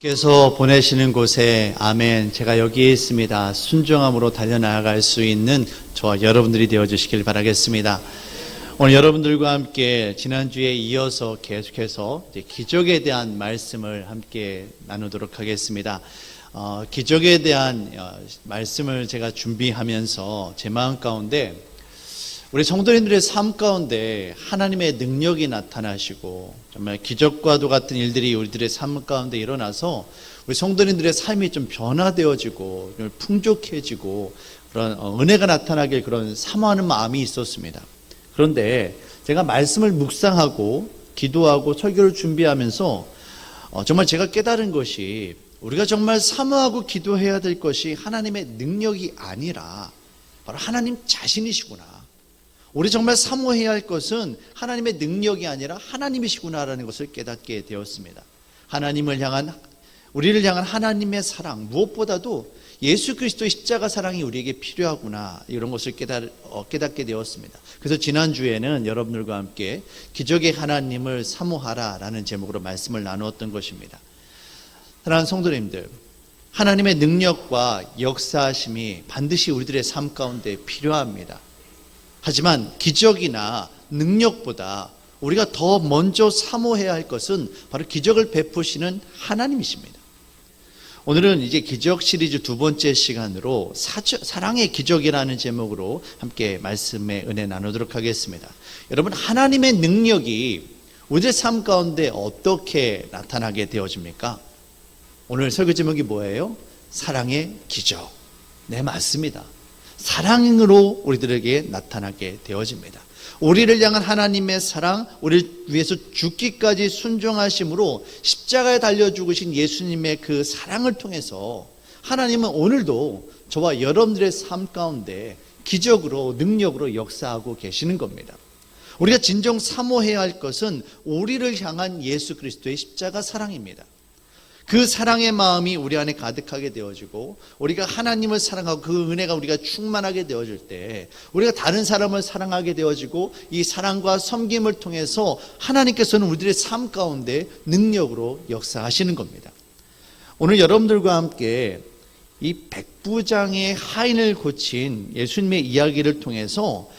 께서 보내시는 곳에 아멘. 제가 여기에 있습니다. 순종함으로 달려나갈 수 있는 저와 여러분들이 되어주시길 바라겠습니다. 오늘 여러분들과 함께 지난주에 이어서 계속해서 기적에 대한 말씀을 함께 나누도록 하겠습니다. 기적에 대한 말씀을 제가 준비하면서 제 마음 가운데 우리 성도님들의 삶 가운데 하나님의 능력이 나타나시고 정말 기적과도 같은 일들이 우리들의 삶 가운데 일어나서 우리 성도님들의 삶이 좀 변화되어지고 풍족해지고 그런 은혜가 나타나길 그런 사모하는 마음이 있었습니다. 그런데 제가 말씀을 묵상하고 기도하고 설교를 준비하면서 정말 제가 깨달은 것이 우리가 정말 사모하고 기도해야 될 것이 하나님의 능력이 아니라 바로 하나님 자신이시구나. 우리 정말 사모해야 할 것은 하나님의 능력이 아니라 하나님이시구나라는 것을 깨닫게 되었습니다. 우리를 향한 하나님의 사랑, 무엇보다도 예수 그리스도의 십자가 사랑이 우리에게 필요하구나, 이런 것을 깨닫게 되었습니다. 그래서 지난주에는 여러분들과 함께 기적의 하나님을 사모하라라는 제목으로 말씀을 나누었던 것입니다. 사랑하는 성도님들, 하나님의 능력과 역사하심이 반드시 우리들의 삶 가운데 필요합니다. 하지만 기적이나 능력보다 우리가 더 먼저 사모해야 할 것은 바로 기적을 베푸시는 하나님이십니다. 오늘은 이제 기적 시리즈 두 번째 시간으로 사랑의 기적이라는 제목으로 함께 말씀의 은혜 나누도록 하겠습니다. 여러분, 하나님의 능력이 우리의 삶 가운데 어떻게 나타나게 되어집니까? 오늘 설교 제목이 뭐예요? 사랑의 기적. 네, 맞습니다. 사랑으로 우리들에게 나타나게 되어집니다. 우리를 향한 하나님의 사랑, 우리를 위해서 죽기까지 순종하심으로 십자가에 달려 죽으신 예수님의 그 사랑을 통해서 하나님은 오늘도 저와 여러분들의 삶 가운데 기적으로, 능력으로 역사하고 계시는 겁니다. 우리가 진정 사모해야 할 것은 우리를 향한 예수 그리스도의 십자가 사랑입니다. 그 사랑의 마음이 우리 안에 가득하게 되어지고 우리가 하나님을 사랑하고 그 은혜가 우리가 충만하게 되어질 때 우리가 다른 사람을 사랑하게 되어지고 이 사랑과 섬김을 통해서 하나님께서는 우리들의 삶 가운데 능력으로 역사하시는 겁니다. 오늘 여러분들과 함께 이 백부장의 하인을 고친 예수님의 이야기를 통해서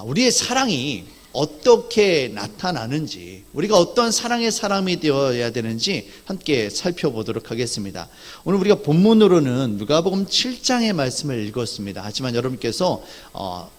우리의 사랑이 어떻게 나타나는지, 우리가 어떤 사랑의 사람이 되어야 되는지 함께 살펴보도록 하겠습니다. 오늘 우리가 본문으로는 누가복음 7장의 말씀을 읽었습니다. 하지만 여러분께서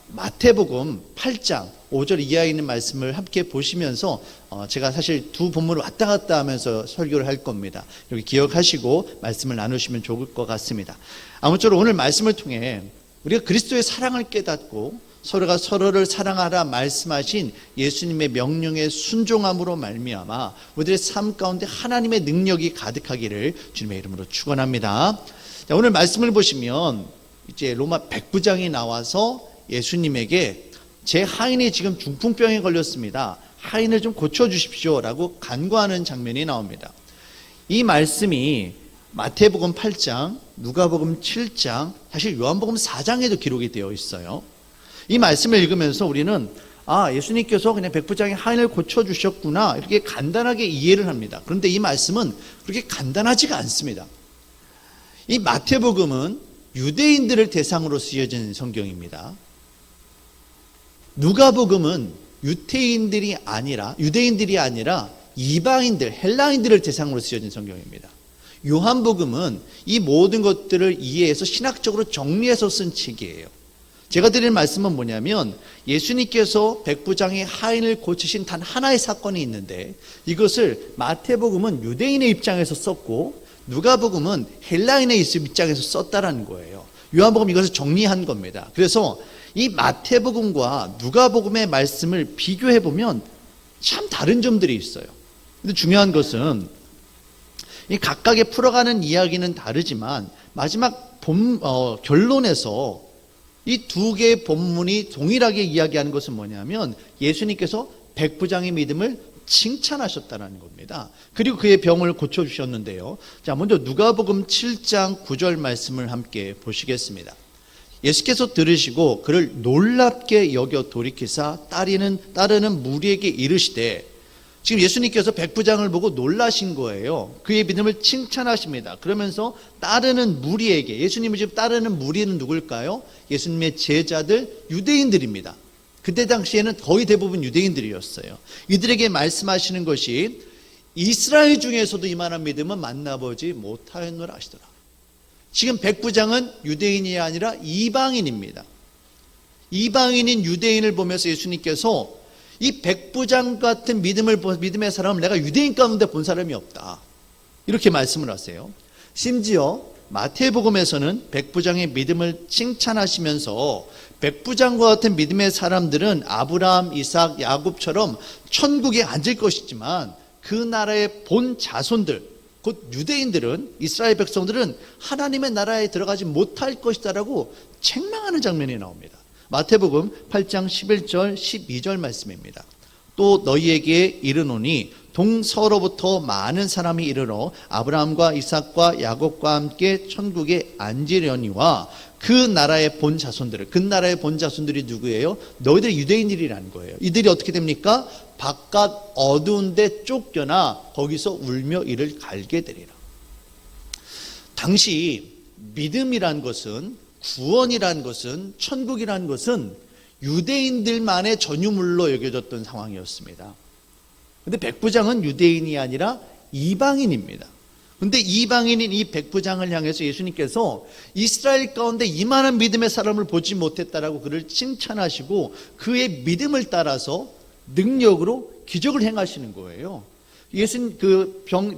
마태복음 8장 5절 이하에 있는 말씀을 함께 보시면서 제가 사실 두 본문을 왔다 갔다 하면서 설교를 할 겁니다. 여기 기억하시고 말씀을 나누시면 좋을 것 같습니다. 아무쪼록 오늘 말씀을 통해 우리가 그리스도의 사랑을 깨닫고 서로가 서로를 사랑하라 말씀하신 예수님의 명령에 순종함으로 말미암아 우리들의 삶 가운데 하나님의 능력이 가득하기를 주님의 이름으로 축원합니다. 자, 오늘 말씀을 보시면 이제 로마 백부장이 나와서 예수님에게 제 하인이 지금 중풍병에 걸렸습니다. 하인을 좀 고쳐주십시오라고 간구하는 장면이 나옵니다. 이 말씀이 마태복음 8장, 누가복음 7장, 사실 요한복음 4장에도 기록이 되어 있어요. 이 말씀을 읽으면서 우리는 예수님께서 그냥 백부장의 하인을 고쳐주셨구나, 이렇게 간단하게 이해를 합니다. 그런데 이 말씀은 그렇게 간단하지가 않습니다. 이 마태복음은 유대인들을 대상으로 쓰여진 성경입니다. 누가복음은 유대인들이 아니라 이방인들, 헬라인들을 대상으로 쓰여진 성경입니다. 요한복음은 이 모든 것들을 이해해서 신학적으로 정리해서 쓴 책이에요. 제가 드릴 말씀은 뭐냐면 예수님께서 백부장의 하인을 고치신 단 하나의 사건이 있는데 이것을 마태복음은 유대인의 입장에서 썼고 누가복음은 헬라인의 입장에서 썼다라는 거예요. 요한복음 이것을 정리한 겁니다. 그래서 이 마태복음과 누가복음의 말씀을 비교해 보면 참 다른 점들이 있어요. 근데 중요한 것은 이 각각의 풀어가는 이야기는 다르지만 마지막 결론에서 이 두 개의 본문이 동일하게 이야기하는 것은 뭐냐면 예수님께서 백부장의 믿음을 칭찬하셨다는 겁니다. 그리고 그의 병을 고쳐주셨는데요. 자, 먼저 누가복음 7장 9절 말씀을 함께 보시겠습니다. 예수께서 들으시고 그를 놀랍게 여겨 돌이키사 따르는 무리에게 이르시되 지금 예수님께서 백부장을 보고 놀라신 거예요. 그의 믿음을 칭찬하십니다. 그러면서 따르는 무리에게, 예수님을 지금 따르는 무리는 누굴까요? 예수님의 제자들 유대인들입니다. 그때 당시에는 거의 대부분 유대인들이었어요. 이들에게 말씀하시는 것이 이스라엘 중에서도 이만한 믿음은 만나보지 못하였노라 하시더라. 지금 백부장은 유대인이 아니라 이방인입니다. 이방인인 유대인을 보면서 예수님께서 이 백부장 같은 믿음의 사람을 내가 유대인 가운데 본 사람이 없다, 이렇게 말씀을 하세요. 심지어 마태복음에서는 백부장의 믿음을 칭찬하시면서 백부장과 같은 믿음의 사람들은 아브라함, 이삭, 야곱처럼 천국에 앉을 것이지만 그 나라의 본 자손들, 곧 유대인들은, 이스라엘 백성들은 하나님의 나라에 들어가지 못할 것이다라고 책망하는 장면이 나옵니다. 마태복음 8장 11절 12절 말씀입니다. 또 너희에게 이르노니 동서로부터 많은 사람이 이르러 아브라함과 이삭과 야곱과 함께 천국에 앉으려니와 그 나라의 본 자손들을, 그 나라의 본 자손들이 누구예요? 너희들 유대인들이라는 거예요. 이들이 어떻게 됩니까? 바깥 어두운 데 쫓겨나 거기서 울며 이를 갈게 되리라. 당시 믿음이란 것은, 구원이란 것은, 천국이란 것은 유대인들만의 전유물로 여겨졌던 상황이었습니다. 그런데 백부장은 유대인이 아니라 이방인입니다. 그런데 이방인인 이 백부장을 향해서 예수님께서 이스라엘 가운데 이만한 믿음의 사람을 보지 못했다라고 그를 칭찬하시고 그의 믿음을 따라서 능력으로 기적을 행하시는 거예요. 예수님,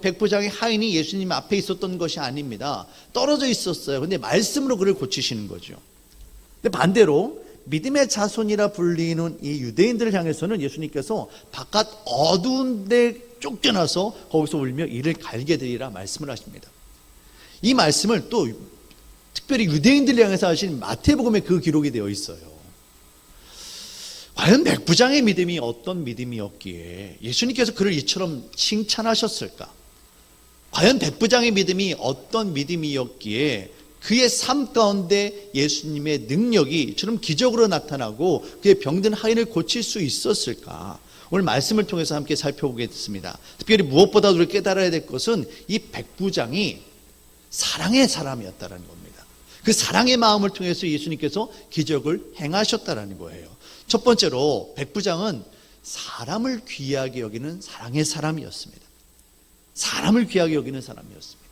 백부장의 하인이 예수님 앞에 있었던 것이 아닙니다. 떨어져 있었어요. 근데 말씀으로 그를 고치시는 거죠. 근데 반대로 믿음의 자손이라 불리는 이 유대인들을 향해서는 예수님께서 바깥 어두운 데 쫓겨나서 거기서 울며 이를 갈게 되리라 말씀을 하십니다. 이 말씀을 또 특별히 유대인들을 향해서 하신 마태복음에 그 기록이 되어 있어요. 과연 백부장의 믿음이 어떤 믿음이었기에 예수님께서 그를 이처럼 칭찬하셨을까? 과연 백부장의 믿음이 어떤 믿음이었기에 그의 삶 가운데 예수님의 능력이 이처럼 기적으로 나타나고 그의 병든 하인을 고칠 수 있었을까? 오늘 말씀을 통해서 함께 살펴보겠습니다. 특별히 무엇보다 우리가 깨달아야 될 것은 이 백부장이 사랑의 사람이었다는 겁니다. 그 사랑의 마음을 통해서 예수님께서 기적을 행하셨다는 거예요. 첫 번째로 백부장은 사람을 귀하게 여기는 사랑의 사람이었습니다. 사람을 귀하게 여기는 사람이었습니다.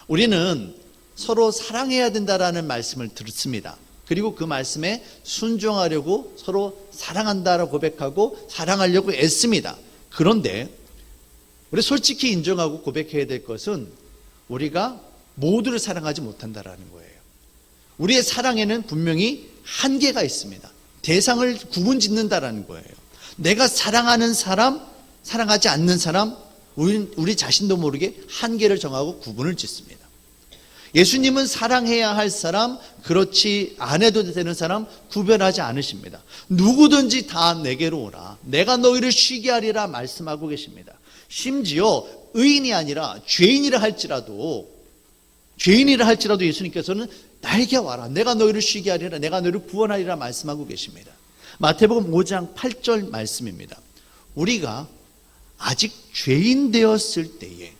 우리는 서로 사랑해야 된다라는 말씀을 듣습니다. 그리고 그 말씀에 순종하려고 서로 사랑한다라고 고백하고 사랑하려고 애씁니다. 그런데 우리 솔직히 인정하고 고백해야 될 것은 우리가 모두를 사랑하지 못한다라는 거예요. 우리의 사랑에는 분명히 한계가 있습니다. 대상을 구분 짓는다라는 거예요. 내가 사랑하는 사람, 사랑하지 않는 사람, 우리 자신도 모르게 한계를 정하고 구분을 짓습니다. 예수님은 사랑해야 할 사람, 그렇지 않아도 되는 사람 구별하지 않으십니다. 누구든지 다 내게로 오라. 내가 너희를 쉬게 하리라 말씀하고 계십니다. 심지어 의인이 아니라 죄인이라 할지라도 예수님께서는 나에게 와라. 내가 너희를 쉬게 하리라. 내가 너희를 구원하리라 말씀하고 계십니다. 마태복음 5장 8절 말씀입니다. 우리가 아직 죄인 되었을 때에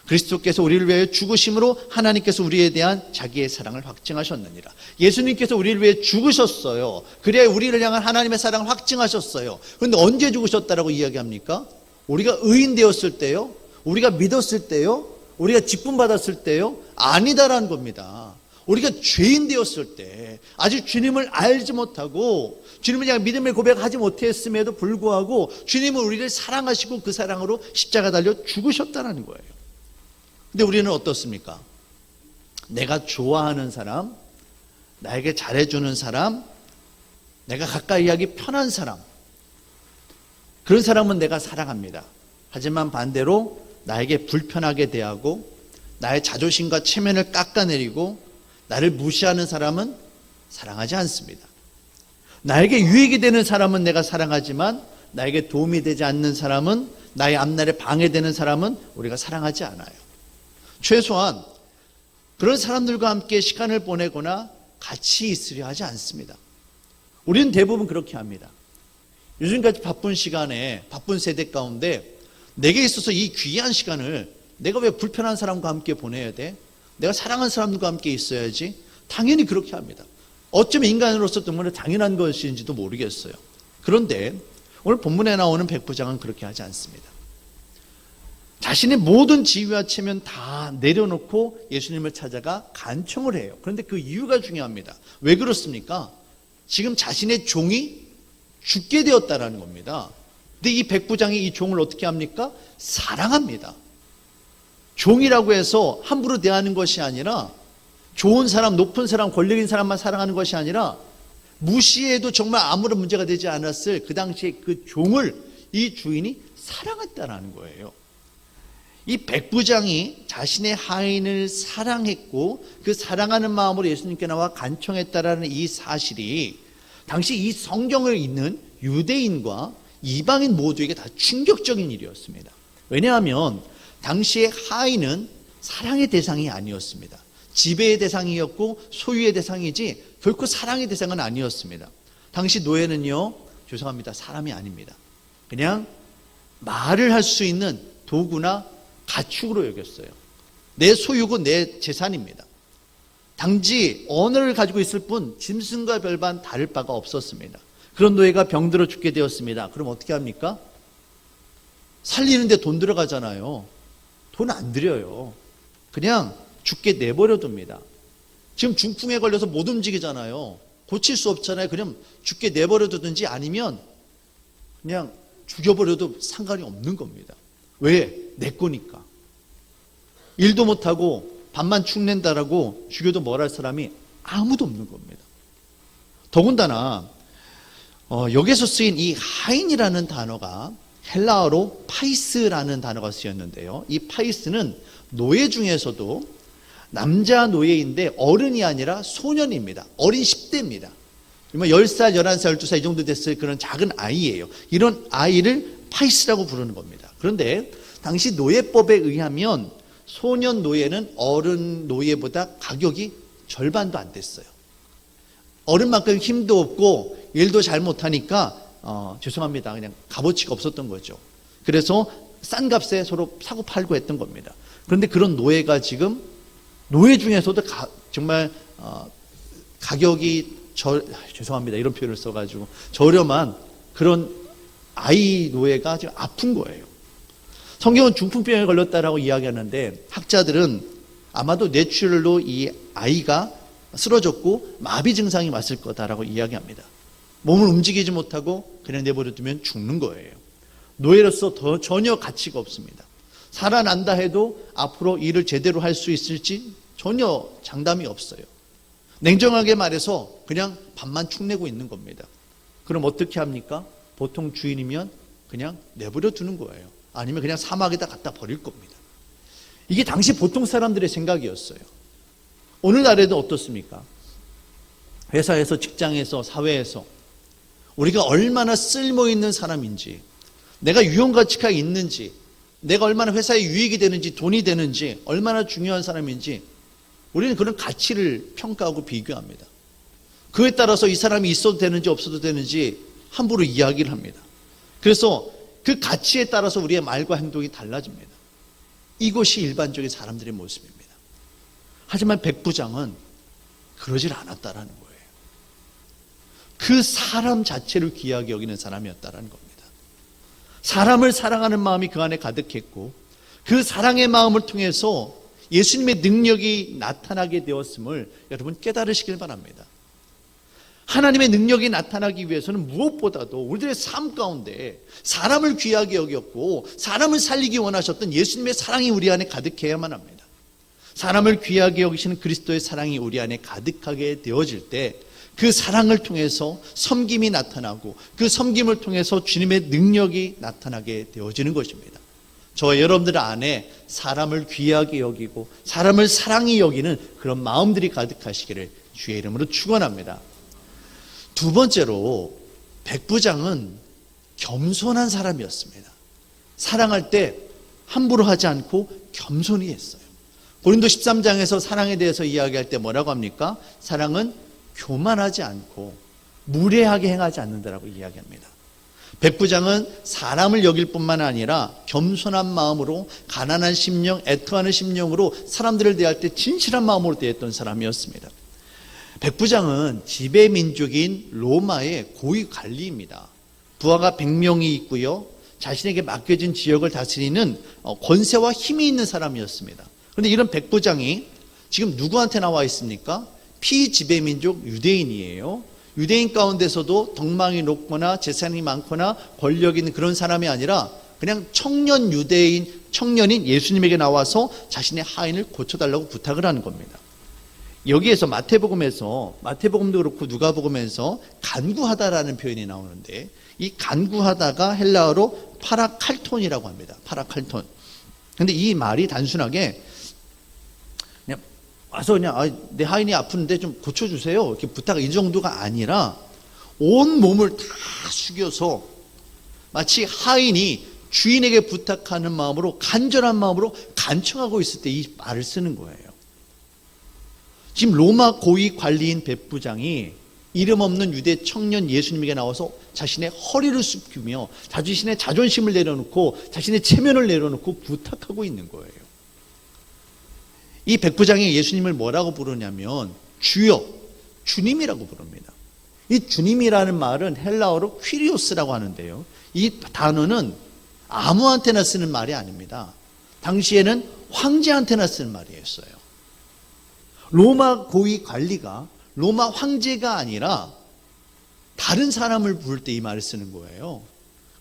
그리스도께서 우리를 위하여 죽으심으로 하나님께서 우리에 대한 자기의 사랑을 확증하셨느니라. 예수님께서 우리를 위해 죽으셨어요. 그래야 우리를 향한 하나님의 사랑을 확증하셨어요. 그런데 언제 죽으셨다라고 이야기합니까? 우리가 의인 되었을 때요? 우리가 믿었을 때요? 우리가 직분 받았을 때요? 아니다라는 겁니다. 우리가 죄인 되었을 때, 아직 주님을 알지 못하고 주님을 향해 믿음의 고백하지 못했음에도 불구하고 주님은 우리를 사랑하시고 그 사랑으로 십자가 달려 죽으셨다는 거예요. 근데 우리는 어떻습니까? 내가 좋아하는 사람, 나에게 잘해주는 사람, 내가 가까이 하기 편한 사람, 그런 사람은 내가 사랑합니다. 하지만 반대로 나에게 불편하게 대하고 나의 자존심과 체면을 깎아내리고 나를 무시하는 사람은 사랑하지 않습니다. 나에게 유익이 되는 사람은 내가 사랑하지만 나에게 도움이 되지 않는 사람은, 나의 앞날에 방해되는 사람은 우리가 사랑하지 않아요. 최소한 그런 사람들과 함께 시간을 보내거나 같이 있으려 하지 않습니다. 우리는 대부분 그렇게 합니다. 요즘같이 바쁜 시간에, 바쁜 세대 가운데 내게 있어서 이 귀한 시간을 내가 왜 불편한 사람과 함께 보내야 돼? 내가 사랑하는 사람들과 함께 있어야지. 당연히 그렇게 합니다. 어쩌면 인간으로서 때문에 당연한 것인지도 모르겠어요. 그런데 오늘 본문에 나오는 백부장은 그렇게 하지 않습니다. 자신의 모든 지위와 체면 다 내려놓고 예수님을 찾아가 간청을 해요. 그런데 그 이유가 중요합니다. 왜 그렇습니까? 지금 자신의 종이 죽게 되었다라는 겁니다. 근데 이 백부장이 이 종을 어떻게 합니까? 사랑합니다. 종이라고 해서 함부로 대하는 것이 아니라, 좋은 사람, 높은 사람, 권력 있는 사람만 사랑하는 것이 아니라, 무시해도 정말 아무런 문제가 되지 않았을 그 당시에 그 종을 이 주인이 사랑했다라는 거예요. 이 백부장이 자신의 하인을 사랑했고 그 사랑하는 마음으로 예수님께 나와 간청했다라는 이 사실이 당시 이 성경을 읽는 유대인과 이방인 모두에게 다 충격적인 일이었습니다. 왜냐하면 당시의 하인은 사랑의 대상이 아니었습니다. 지배의 대상이었고 소유의 대상이지 결코 사랑의 대상은 아니었습니다. 당시 노예는요, 죄송합니다, 사람이 아닙니다. 그냥 말을 할 수 있는 도구나 가축으로 여겼어요. 내 소유고 내 재산입니다. 단지 언어를 가지고 있을 뿐 짐승과 별반 다를 바가 없었습니다. 그런 노예가 병들어 죽게 되었습니다. 그럼 어떻게 합니까? 살리는데 돈 들어가잖아요. 돈 안 들여요. 그냥 죽게 내버려 둡니다. 지금 중풍에 걸려서 못 움직이잖아요. 고칠 수 없잖아요. 그냥 죽게 내버려 두든지 아니면 그냥 죽여버려도 상관이 없는 겁니다. 왜? 내 거니까. 일도 못하고 밥만 축낸다라고 죽여도 뭘 할 사람이 아무도 없는 겁니다. 더군다나 여기서 쓰인 이 하인이라는 단어가 헬라어로 파이스라는 단어가 쓰였는데요. 이 파이스는 노예 중에서도 남자 노예인데 어른이 아니라 소년입니다. 어린 10대입니다. 10살, 11살, 12살 이 정도 됐을 그런 작은 아이예요. 이런 아이를 파이스라고 부르는 겁니다. 그런데 당시 노예법에 의하면 소년 노예는 어른 노예보다 가격이 절반도 안 됐어요. 어른만큼 힘도 없고 일도 잘 못하니까 죄송합니다, 그냥 값어치가 없었던 거죠. 그래서 싼 값에 서로 사고 팔고 했던 겁니다. 그런데 그런 노예가 지금 노예 중에서도 정말 가격이 죄송합니다, 이런 표현을 써가지고 저렴한 그런 아이 노예가 지금 아픈 거예요. 성경은 중풍병에 걸렸다라고 이야기하는데 학자들은 아마도 뇌출혈로 이 아이가 쓰러졌고 마비 증상이 왔을 거다라고 이야기합니다. 몸을 움직이지 못하고 그냥 내버려 두면 죽는 거예요. 노예로서 더 전혀 가치가 없습니다. 살아난다 해도 앞으로 일을 제대로 할 수 있을지 전혀 장담이 없어요. 냉정하게 말해서 그냥 밥만 축내고 있는 겁니다. 그럼 어떻게 합니까? 보통 주인이면 그냥 내버려 두는 거예요. 아니면 그냥 사막에다 갖다 버릴 겁니다. 이게 당시 보통 사람들의 생각이었어요. 오늘날에도 어떻습니까? 회사에서, 직장에서, 사회에서 우리가 얼마나 쓸모있는 사람인지, 내가 유용가치가 있는지, 내가 얼마나 회사에 유익이 되는지, 돈이 되는지, 얼마나 중요한 사람인지 우리는 그런 가치를 평가하고 비교합니다. 그에 따라서 이 사람이 있어도 되는지 없어도 되는지 함부로 이야기를 합니다. 그래서 그 가치에 따라서 우리의 말과 행동이 달라집니다. 이것이 일반적인 사람들의 모습입니다. 하지만 백부장은 그러질 않았다라는 거예요. 그 사람 자체를 귀하게 여기는 사람이었다라는 겁니다. 사람을 사랑하는 마음이 그 안에 가득했고 그 사랑의 마음을 통해서 예수님의 능력이 나타나게 되었음을 여러분 깨달으시길 바랍니다. 하나님의 능력이 나타나기 위해서는 무엇보다도 우리들의 삶 가운데 사람을 귀하게 여겼고 사람을 살리기 원하셨던 예수님의 사랑이 우리 안에 가득해야만 합니다. 사람을 귀하게 여기시는 그리스도의 사랑이 우리 안에 가득하게 되어질 때 그 사랑을 통해서 섬김이 나타나고 그 섬김을 통해서 주님의 능력이 나타나게 되어지는 것입니다. 저와 여러분들 안에 사람을 귀하게 여기고 사람을 사랑히 여기는 그런 마음들이 가득하시기를 주의 이름으로 축원합니다. 두 번째로 백부장은 겸손한 사람이었습니다. 사랑할 때 함부로 하지 않고 겸손히 했어요. 고린도 13장에서 사랑에 대해서 이야기할 때 뭐라고 합니까? 사랑은 교만하지 않고 무례하게 행하지 않는다라고 이야기합니다. 백부장은 사람을 여길 뿐만 아니라 겸손한 마음으로, 가난한 심령, 애통하는 심령으로 사람들을 대할 때 진실한 마음으로 대했던 사람이었습니다. 백부장은 지배 민족인 로마의 고위 관리입니다. 부하가 100명이 있고요, 자신에게 맡겨진 지역을 다스리는 권세와 힘이 있는 사람이었습니다. 그런데 이런 백부장이 지금 누구한테 나와 있습니까? 피지배 민족 유대인이에요. 유대인 가운데서도 덕망이 높거나 재산이 많거나 권력 있는 그런 사람이 아니라 그냥 청년 유대인, 청년인 예수님에게 나와서 자신의 하인을 고쳐달라고 부탁을 하는 겁니다. 여기에서 마태복음도 그렇고 누가복음에서 간구하다라는 표현이 나오는데, 이 간구하다가 헬라어로 파라칼톤이라고 합니다. 파라칼톤. 근데 이 말이 단순하게 그냥 와서 그냥 내 하인이 아픈데 좀 고쳐주세요 이렇게 부탁, 이 정도가 아니라 온 몸을 다 숙여서 마치 하인이 주인에게 부탁하는 마음으로, 간절한 마음으로 간청하고 있을 때 이 말을 쓰는 거예요. 지금 로마 고위 관리인 백부장이 이름 없는 유대 청년 예수님에게 나와서 자신의 허리를 숙이며 자신의 자존심을 내려놓고 자신의 체면을 내려놓고 부탁하고 있는 거예요. 이 백부장이 예수님을 뭐라고 부르냐면 주여, 주님이라고 부릅니다. 이 주님이라는 말은 헬라어로 퀴리오스라고 하는데요, 이 단어는 아무한테나 쓰는 말이 아닙니다. 당시에는 황제한테나 쓰는 말이었어요. 로마 고위 관리가 로마 황제가 아니라 다른 사람을 부를 때 이 말을 쓰는 거예요.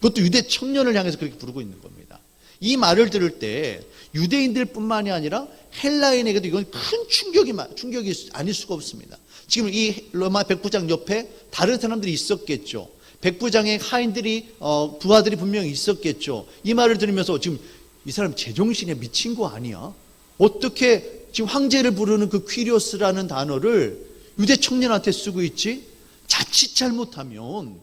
그것도 유대 청년을 향해서 그렇게 부르고 있는 겁니다. 이 말을 들을 때 유대인들 뿐만이 아니라 헬라인에게도 이건 큰 충격이 아닐 수가 없습니다. 지금 이 로마 백부장 옆에 다른 사람들이 있었겠죠. 백부장의 하인들이, 부하들이 분명히 있었겠죠. 이 말을 들으면서 지금 이 사람 제정신에 미친 거 아니야? 어떻게 지금 황제를 부르는 그 퀴리오스라는 단어를 유대 청년한테 쓰고 있지? 자칫 잘못하면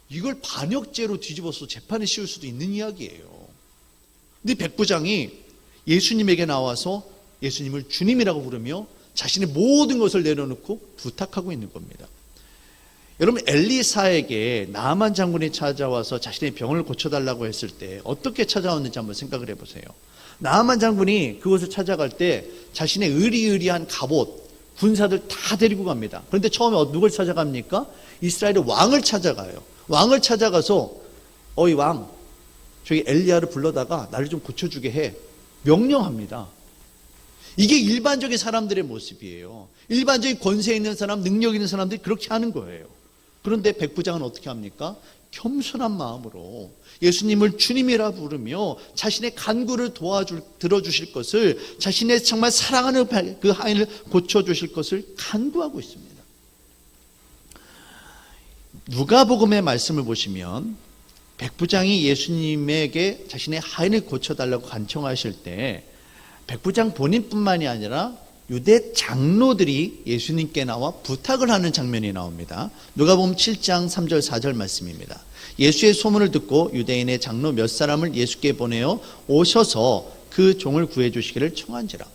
이걸 반역죄로 뒤집어서 재판에 씌울 수도 있는 이야기예요. 근데 백부장이 예수님에게 나와서 예수님을 주님이라고 부르며 자신의 모든 것을 내려놓고 부탁하고 있는 겁니다. 여러분, 엘리사에게 나아만 장군이 찾아와서 자신의 병을 고쳐달라고 했을 때 어떻게 찾아왔는지 한번 생각을 해보세요. 나아만 장군이 그곳을 찾아갈 때 자신의 의리의리한 갑옷, 군사들 다 데리고 갑니다. 그런데 처음에 누굴 찾아갑니까? 이스라엘의 왕을 찾아가요. 왕을 찾아가서 어이 왕, 저기 엘리야를 불러다가 나를 좀 고쳐주게 해, 명령합니다. 이게 일반적인 사람들의 모습이에요. 일반적인 권세 있는 사람, 능력 있는 사람들이 그렇게 하는 거예요. 그런데 백부장은 어떻게 합니까? 겸손한 마음으로 예수님을 주님이라 부르며 자신의 간구를 들어주실 것을, 자신의 정말 사랑하는 그 하인을 고쳐주실 것을 간구하고 있습니다. 누가복음의 말씀을 보시면 백부장이 예수님에게 자신의 하인을 고쳐달라고 간청하실 때 백부장 본인뿐만이 아니라 유대 장로들이 예수님께 나와 부탁을 하는 장면이 나옵니다. 누가복음 7장 3절 4절 말씀입니다. 예수의 소문을 듣고 유대인의 장로 몇 사람을 예수께 보내어 오셔서 그 종을 구해 주시기를 청한지라.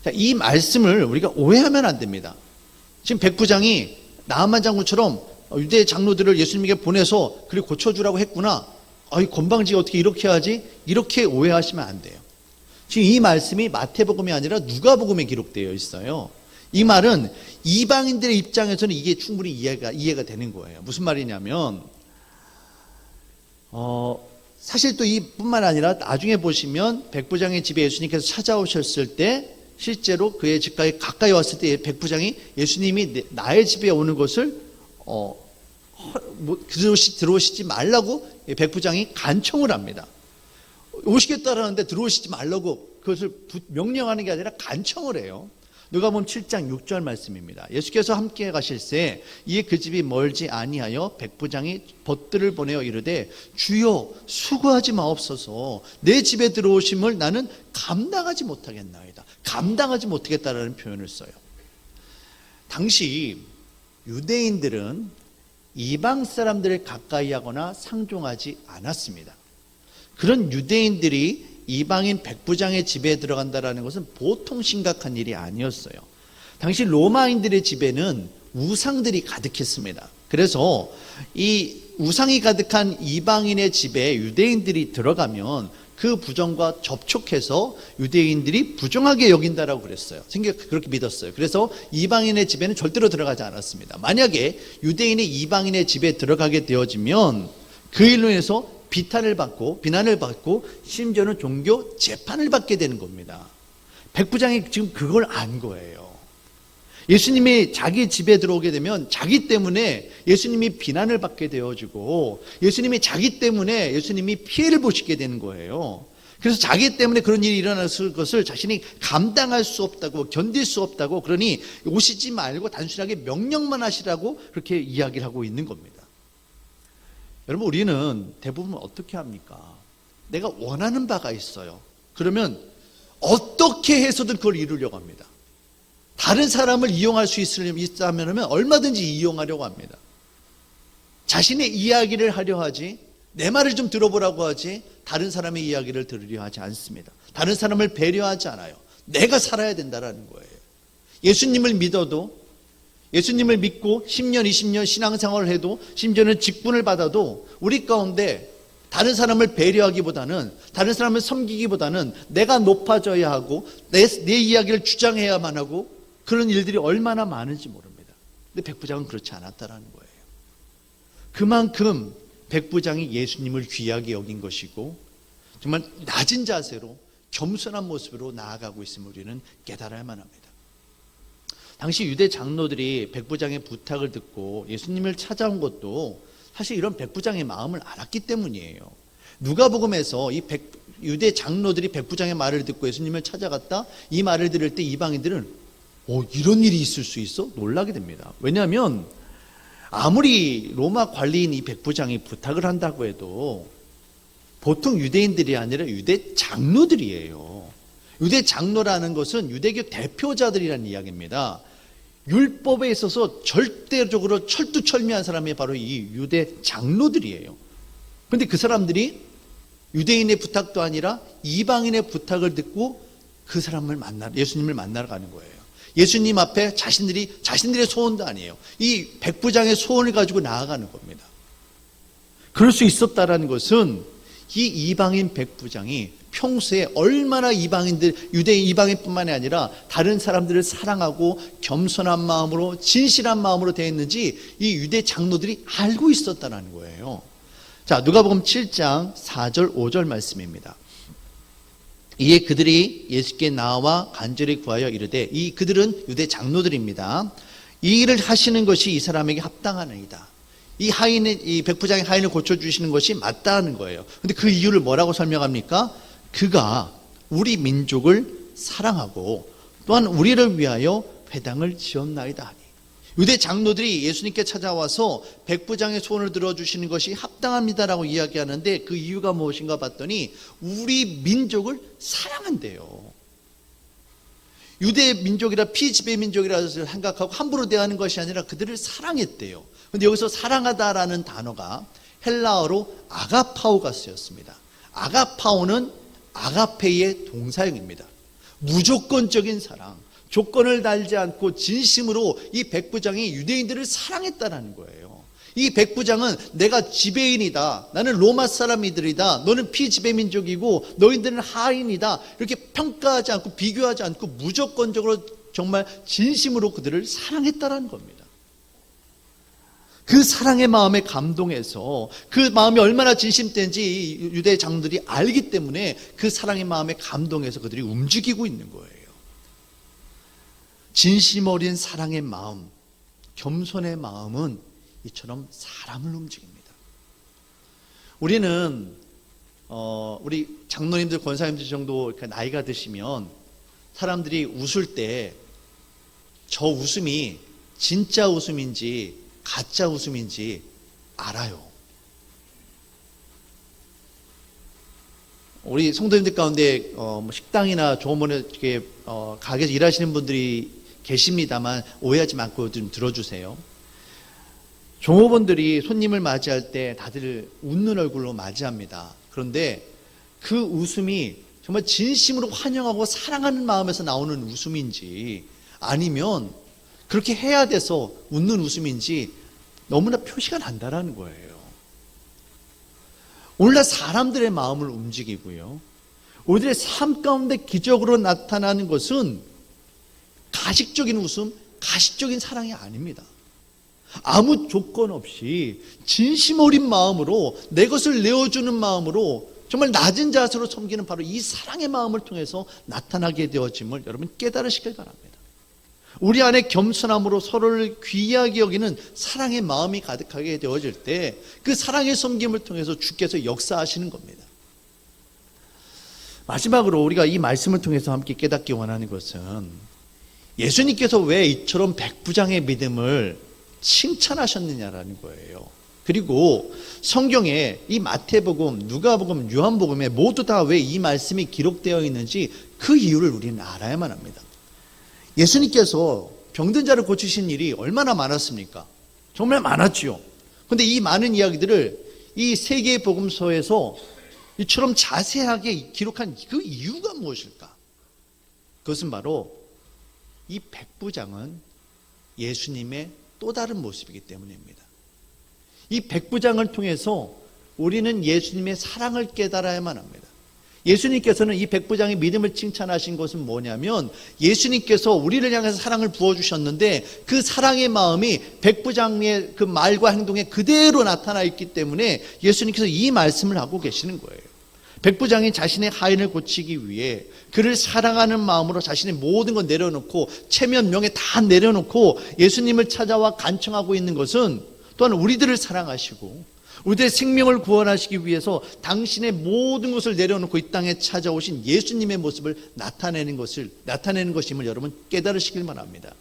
자, 이 말씀을 우리가 오해하면 안 됩니다. 지금 백부장이 나아만 장군처럼 유대 장로들을 예수님에게 보내서 그를 고쳐주라고 했구나, 이 건방지게 어떻게 이렇게 하지? 이렇게 오해하시면 안 돼요. 지금 이 말씀이 마태복음이 아니라 누가복음에 기록되어 있어요. 이 말은 이방인들의 입장에서는 이게 충분히 이해가 되는 거예요. 무슨 말이냐면 사실 또 이뿐만 아니라 나중에 보시면 백부장의 집에 예수님께서 찾아오셨을 때 실제로 그의 집까지 가까이 왔을 때 백부장이 예수님이 나의 집에 오는 것을 들어오시지 말라고 백부장이 간청을 합니다. 오시겠다라는데 들어오시지 말라고 그것을 명령하는 게 아니라 간청을 해요. 누가복음 7장 6절 말씀입니다. 예수께서 함께 가실새 이에 그 집이 멀지 아니하여 백부장이 벗들을 보내어 이르되 주여 수고하지 마옵소서, 내 집에 들어오심을 나는 감당하지 못하겠나이다. 감당하지 못하겠다라는 표현을 써요. 당시 유대인들은 이방 사람들을 가까이 하거나 상종하지 않았습니다. 그런 유대인들이 이방인 백부장의 집에 들어간다는 것은 보통 심각한 일이 아니었어요. 당시 로마인들의 집에는 우상들이 가득했습니다. 그래서 이 우상이 가득한 이방인의 집에 유대인들이 들어가면 그 부정과 접촉해서 유대인들이 부정하게 여긴다라고 그랬어요. 그렇게 믿었어요. 그래서 이방인의 집에는 절대로 들어가지 않았습니다. 만약에 유대인이 이방인의 집에 들어가게 되어지면 그 일로 인해서 비난을 받고 심지어는 종교 재판을 받게 되는 겁니다. 백부장이 지금 그걸 안 거예요. 예수님이 자기 집에 들어오게 되면 자기 때문에 예수님이 비난을 받게 되어지고 예수님이 자기 때문에 예수님이 피해를 보시게 되는 거예요. 그래서 자기 때문에 그런 일이 일어났을 것을 자신이 감당할 수 없다고, 견딜 수 없다고, 그러니 오시지 말고 단순하게 명령만 하시라고 그렇게 이야기를 하고 있는 겁니다. 여러분, 우리는 대부분 어떻게 합니까? 내가 원하는 바가 있어요. 그러면 어떻게 해서든 그걸 이루려고 합니다. 다른 사람을 이용할 수 있다면 얼마든지 이용하려고 합니다. 자신의 이야기를 하려 하지, 내 말을 좀 들어보라고 하지, 다른 사람의 이야기를 들으려 하지 않습니다. 다른 사람을 배려하지 않아요. 내가 살아야 된다는 거예요. 예수님을 믿어도, 예수님을 믿고 10년, 20년 신앙생활을 해도, 심지어는 직분을 받아도 우리 가운데 다른 사람을 배려하기보다는, 다른 사람을 섬기기보다는 내가 높아져야 하고 내 이야기를 주장해야만 하고, 그런 일들이 얼마나 많은지 모릅니다. 근데 백부장은 그렇지 않았다는 거예요. 그만큼 백부장이 예수님을 귀하게 여긴 것이고 정말 낮은 자세로 겸손한 모습으로 나아가고 있음을 우리는 깨달아야만 합니다. 당시 유대 장로들이 백부장의 부탁을 듣고 예수님을 찾아온 것도 사실 이런 백부장의 마음을 알았기 때문이에요. 누가복음에서 유대 장로들이 백부장의 말을 듣고 예수님을 찾아갔다, 이 말을 들을 때 이방인들은 이런 일이 있을 수 있어? 놀라게 됩니다. 왜냐하면 아무리 로마 관리인 이 백부장이 부탁을 한다고 해도 보통 유대인들이 아니라 유대 장로들이에요. 유대 장로라는 것은 유대교 대표자들이라는 이야기입니다. 율법에 있어서 절대적으로 철두철미한 사람이 바로 이 유대 장로들이에요. 그런데 그 사람들이 유대인의 부탁도 아니라 이방인의 부탁을 듣고 그 사람을 예수님을 만나러 가는 거예요. 예수님 앞에 자신들의 소원도 아니에요. 이 백부장의 소원을 가지고 나아가는 겁니다. 그럴 수 있었다라는 것은 이 이방인 백부장이 평소에 얼마나 유대인 이방인뿐만이 아니라 다른 사람들을 사랑하고 겸손한 마음으로, 진실한 마음으로 대했는지 이 유대 장로들이 알고 있었다는 거예요. 자, 누가복음 7장 4절 5절 말씀입니다. 이에 그들이 예수께 나와 간절히 구하여 이르되, 그들은 유대 장로들입니다. 이 일을 하시는 것이 이 사람에게 합당하나이다. 이 백부장의 하인을 고쳐주시는 것이 맞다는 거예요. 근데 그 이유를 뭐라고 설명합니까? 그가 우리 민족을 사랑하고 또한 우리를 위하여 회당을 지었나이다 하니. 유대 장로들이 예수님께 찾아와서 백부장의 소원을 들어주시는 것이 합당합니다라고 이야기하는데 그 이유가 무엇인가 봤더니 우리 민족을 사랑한대요. 유대 민족이라 피지배 민족이라 생각하고 함부로 대하는 것이 아니라 그들을 사랑했대요. 그런데 여기서 사랑하다라는 단어가 헬라어로 아가파오가 쓰였습니다. 아가파오는 아가페의 동사형입니다. 무조건적인 사랑, 조건을 달지 않고 진심으로 이 백부장이 유대인들을 사랑했다는 거예요. 이 백부장은 내가 지배인이다, 나는 로마 사람이들이다, 너는 피지배민족이고 너희들은 하인이다, 이렇게 평가하지 않고 비교하지 않고 무조건적으로 정말 진심으로 그들을 사랑했다는 겁니다. 그 사랑의 마음에 감동해서 그 마음이 얼마나 진심된지 유대 장로들이 알기 때문에 그 사랑의 마음에 감동해서 그들이 움직이고 있는 거예요. 진심 어린 사랑의 마음, 겸손의 마음은 이처럼 사람을 움직입니다. 우리는 우리 장로님들, 권사님들 정도 나이가 드시면 사람들이 웃을 때 저 웃음이 진짜 웃음인지 가짜 웃음인지 알아요. 우리 성도님들 가운데 식당이나 조문에 가게에서 일하시는 분들이 계십니다만 오해하지 말고 좀 들어주세요. 종업원들이 손님을 맞이할 때 다들 웃는 얼굴로 맞이합니다. 그런데 그 웃음이 정말 진심으로 환영하고 사랑하는 마음에서 나오는 웃음인지 아니면 그렇게 해야 돼서 웃는 웃음인지 너무나 표시가 난다라는 거예요. 오늘날 사람들의 마음을 움직이고요, 우리들의 삶 가운데 기적으로 나타나는 것은 가식적인 웃음, 가식적인 사랑이 아닙니다. 아무 조건 없이 진심 어린 마음으로 내 것을 내어주는 마음으로 정말 낮은 자세로 섬기는 바로 이 사랑의 마음을 통해서 나타나게 되어짐을 여러분 깨달으시길 바랍니다. 우리 안에 겸손함으로 서로를 귀하게 여기는 사랑의 마음이 가득하게 되어질 때 그 사랑의 섬김을 통해서 주께서 역사하시는 겁니다. 마지막으로 우리가 이 말씀을 통해서 함께 깨닫기 원하는 것은 예수님께서 왜 이처럼 백부장의 믿음을 칭찬하셨느냐라는 거예요. 그리고 성경에 이 마태복음, 누가복음, 요한복음에 모두 다 왜 이 말씀이 기록되어 있는지 그 이유를 우리는 알아야만 합니다. 예수님께서 병든 자를 고치신 일이 얼마나 많았습니까? 정말 많았지요. 그런데 이 많은 이야기들을 이 세 개의 복음서에서 이처럼 자세하게 기록한 그 이유가 무엇일까? 그것은 바로 이 백부장은 예수님의 또 다른 모습이기 때문입니다. 이 백부장을 통해서 우리는 예수님의 사랑을 깨달아야만 합니다. 예수님께서는 이 백부장의 믿음을 칭찬하신 것은 뭐냐면 예수님께서 우리를 향해서 사랑을 부어주셨는데 그 사랑의 마음이 백부장의 그 말과 행동에 그대로 나타나 있기 때문에 예수님께서 이 말씀을 하고 계시는 거예요. 백부장이 자신의 하인을 고치기 위해 그를 사랑하는 마음으로 자신의 모든 걸 내려놓고 체면 명예 다 내려놓고 예수님을 찾아와 간청하고 있는 것은 또한 우리들을 사랑하시고 우리들의 생명을 구원하시기 위해서 당신의 모든 것을 내려놓고 이 땅에 찾아오신 예수님의 모습을 나타내는 것임을 여러분 깨달으시길 바랍니다.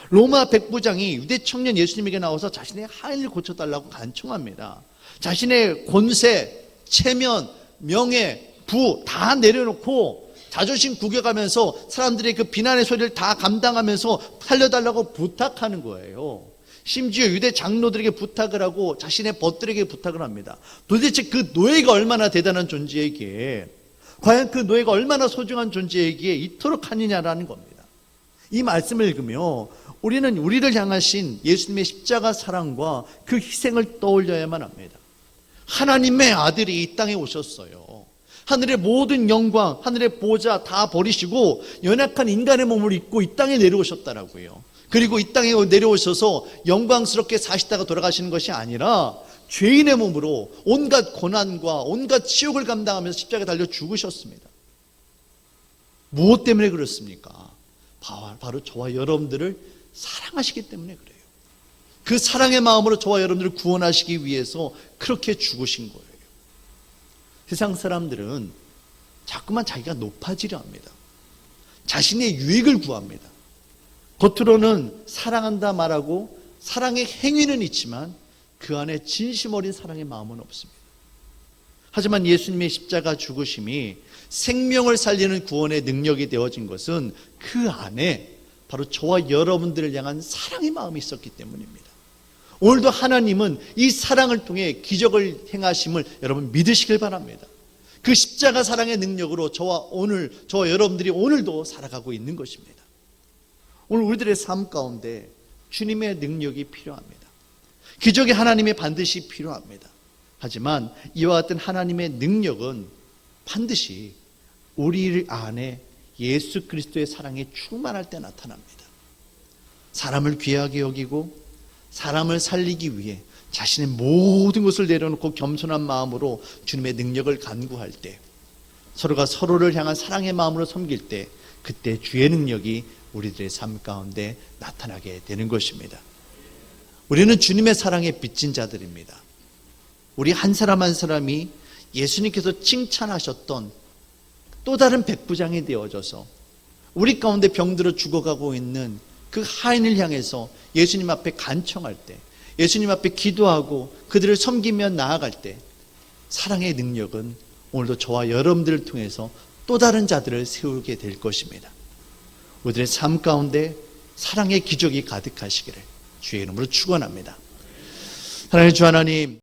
로마 백부장이 유대 청년 예수님에게 나와서 자신의 하인을 고쳐달라고 간청합니다. 자신의 권세, 체면, 명예, 부 다 내려놓고 자존심 구겨가면서 사람들의 그 비난의 소리를 다 감당하면서 살려달라고 부탁하는 거예요. 심지어 유대 장로들에게 부탁을 하고 자신의 벗들에게 부탁을 합니다. 도대체 그 노예가 얼마나 대단한 존재에게, 과연 그 노예가 얼마나 소중한 존재에게 이토록 하느냐라는 겁니다. 이 말씀을 읽으며 우리는 우리를 향하신 예수님의 십자가 사랑과 그 희생을 떠올려야만 합니다. 하나님의 아들이 이 땅에 오셨어요. 하늘의 모든 영광, 하늘의 보좌 다 버리시고 연약한 인간의 몸을 입고 이 땅에 내려오셨다라고요. 그리고 이 땅에 내려오셔서 영광스럽게 사시다가 돌아가시는 것이 아니라 죄인의 몸으로 온갖 고난과 온갖 치욕을 감당하면서 십자가에 달려 죽으셨습니다. 무엇 때문에 그렇습니까? 바로 저와 여러분들을 사랑하시기 때문에 그래요. 그 사랑의 마음으로 저와 여러분들을 구원하시기 위해서 그렇게 죽으신 거예요. 세상 사람들은 자꾸만 자기가 높아지려 합니다. 자신의 유익을 구합니다. 겉으로는 사랑한다 말하고 사랑의 행위는 있지만 그 안에 진심 어린 사랑의 마음은 없습니다. 하지만 예수님의 십자가 죽으심이 생명을 살리는 구원의 능력이 되어진 것은 그 안에 바로 저와 여러분들을 향한 사랑의 마음이 있었기 때문입니다. 오늘도 하나님은 이 사랑을 통해 기적을 행하심을 여러분 믿으시길 바랍니다. 그 십자가 사랑의 능력으로 저와 여러분들이 오늘도 살아가고 있는 것입니다. 오늘 우리들의 삶 가운데 주님의 능력이 필요합니다. 기적이 하나님의 반드시 필요합니다. 하지만 이와 같은 하나님의 능력은 반드시 우리 안에 예수 그리스도의 사랑이 충만할 때 나타납니다. 사람을 귀하게 여기고 사람을 살리기 위해 자신의 모든 것을 내려놓고 겸손한 마음으로 주님의 능력을 간구할 때, 서로가 서로를 향한 사랑의 마음으로 섬길 때, 그때 주의 능력이 우리들의 삶 가운데 나타나게 되는 것입니다. 우리는 주님의 사랑에 빚진 자들입니다. 우리 한 사람 한 사람이 예수님께서 칭찬하셨던 또 다른 백부장이 되어져서 우리 가운데 병들어 죽어가고 있는 그 하인을 향해서 예수님 앞에 간청할 때, 예수님 앞에 기도하고 그들을 섬기며 나아갈 때 사랑의 능력은 오늘도 저와 여러분들을 통해서 또 다른 자들을 세우게 될 것입니다. 우리들의 삶 가운데 사랑의 기적이 가득하시기를 주의 이름으로 축원합니다. 사랑의 주 하나님,